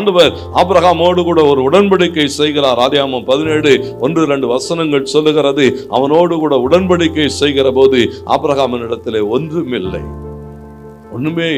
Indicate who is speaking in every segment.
Speaker 1: ஆண்டவர் ஆபிரகாமோடு கூட ஒரு உடன்படிக்கை செய்கிறார். ஆதியாகமம் 17:1-2 வசனங்கள் சொல்லுகிறது, அவனோடு கூட உடன்படிக்கை செய்கிற போது ஆபிரகாமினிடத்திலே ஒண்ணுமே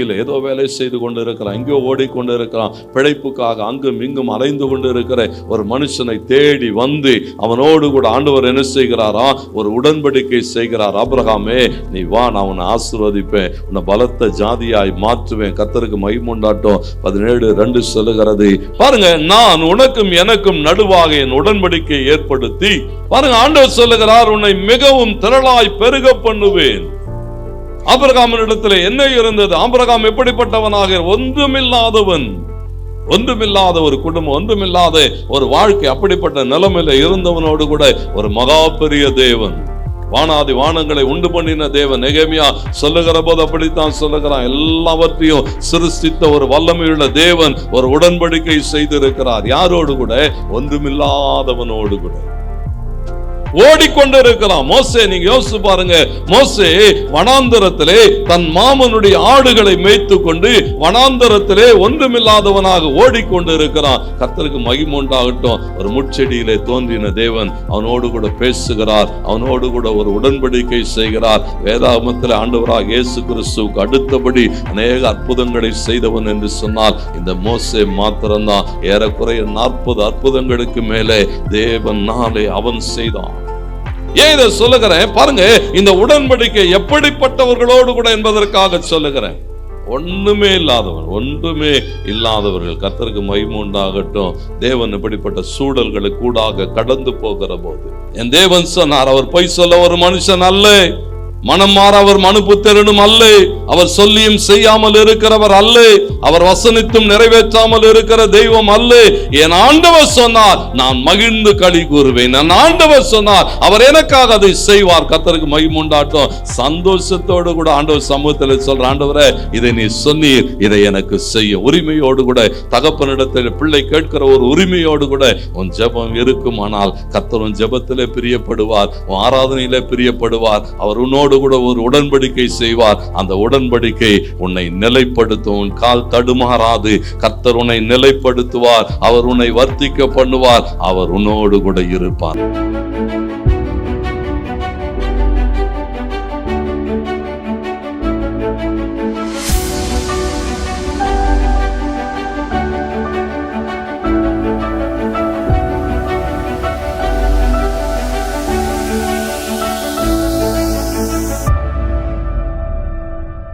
Speaker 1: இல்லை. ஏதோ வேலை செய்து கொண்டு இருக்கிறான், எங்கேயோ ஓடிக்கொண்டு இருக்கிறான், பிழைப்புக்காக அங்கும் இங்கும் அலைந்து கொண்டு இருக்கிற ஒரு மனுஷனை தேடி வந்து அவனோடு கூட ஆண்டவர் என்ன செய்கிறாரா, ஒரு உடன்படிக்கை செய்கிறார். ஆபிரகாமே, நீ வா, நான் உன்னை ஆசீர்வதிப்பேன், உன்னை பலத்த ஜாதியாய் மாற்றுவேன், கர்த்தருக்கு மகிமை உண்டாட்டும். 17:2 சொல்லுகிறது, பாருங்க, நான் உனக்கும் எனக்கும் நடுவாக என் உடன்படிக்கை ஏற்படுத்தி, பாருங்க, ஆண்டவர் சொல்லுகிறார், உன்னை மிகவும் திரளாய் பெருக பண்ணுவேன். ஆபிரகாமினிடத்தில் என்ன இருந்தது? ஆபிரகாம் எப்படிப்பட்டவனாக? ஒன்றுமில்லாத ஒரு குடும்பம், ஒன்றுமில்லாத ஒரு வாழ்க்கை, அப்படிப்பட்ட நிலைமையில இருந்தவனோடு கூட ஒரு மகா பெரிய தேவன், வானாதி வானங்களை உண்டு பண்ணின தேவன். நெகேமியா சொல்லுகிற போது அப்படித்தான் சொல்லுகிறான், எல்லாவற்றையும் சிருஷ்டித்த ஒரு வல்லமையுள்ள தேவன் ஒரு உடன்படிக்கை செய்திருக்கிறார். யாரோடு கூட? ஒன்றுமில்லாதவனோடு கூட ஓடிக்கொண்டு இருக்கிறான். மோசே, நீங்க யோசிச்சு பாருங்க, மோசே வனாந்தரத்திலே தன் மாமனுடைய ஆடுகளை மேய்த்து கொண்டு வனாந்தரத்திலே ஒன்றுமில்லாதவனாக ஓடிக்கொண்டு இருக்கிறான். கர்த்தருக்கு மகிமை உண்டாகட்டும். ஒரு முட்செடியிலே தோன்றின தேவன் அவனோடு கூட பேசுகிறார், அவனோடு கூட ஒரு உடன்படிக்கை செய்கிறார். வேதாகமத்தில் ஆண்டவராக இயேசு கிறிஸ்துவுக்கு அடுத்தபடி அநேக அற்புதங்களை செய்தவன் என்று சொன்னால் இந்த மோசே மாத்திரம்தான். ஏறக்குறைய 40 அற்புதங்களுக்கு மேலே தேவனாலே அவன் செய்தான். ஏன் இதை சொல்லுகிறேன்? பாருங்க, இந்த உடன்படிக்கை எப்படிப்பட்டவர்களோடு கூட என்பதற்காக சொல்லுகிறேன். ஒண்ணுமே இல்லாதவர்கள், கர்த்தருக்கு மகிமை உண்டாகட்டும். தேவன் இப்படிப்பட்ட சூழல்களுக்கு கூடாக கடந்து போகிற போது என் தேவன் சொன்னார், அவர் பொய் சொல்ல ஒரு மனுஷன் அல்ல, மனம் மாற அவர் மனுபுத்திரனும் அல்ல, அவர் சொல்லியும் செய்யாமல் இருக்கிறவர் அல்ல, அவர் வசனித்தும் நிறைவேற்றாமல் இருக்கிற தெய்வம் அல்ல. என் ஆண்டவர் சொன்னார், நான் மகிழ்ந்து களி கூறுவேன். என் ஆண்டவர் சொன்னார், அவர் எனக்காக அதை செய்வார். கர்த்தருக்கு மகிமை உண்டாட்டும். சந்தோஷத்தோடு கூட ஆண்டவர் சமூகத்தில் சொல்ற, ஆண்டவரே, இதை நீ சொன்னீர், இதை எனக்கு செய்ய. உரிமையோடு கூட தகப்பனிடத்தில் பிள்ளை கேட்கிற ஒரு உரிமையோடு கூட உன் ஜெபம் இருக்குமானால் கர்த்தர் உன் ஜெபத்திலே பிரியப்படுவார், உன் ஆராதனையிலே பிரியப்படுவார். அவர் உன்னோடு கூட ஒரு உடன்படிக்கை செய்வார். அந்த உடன்படிக்கை உன்னை நிலைப்படுத்தும், உன் கால் தடுமாறாது. கர்த்தர் உன்னை நிலைப்படுத்துவார், அவர் உன்னை வர்த்திக்க பண்ணுவார், அவர் உன்னோடு கூட இருப்பார்.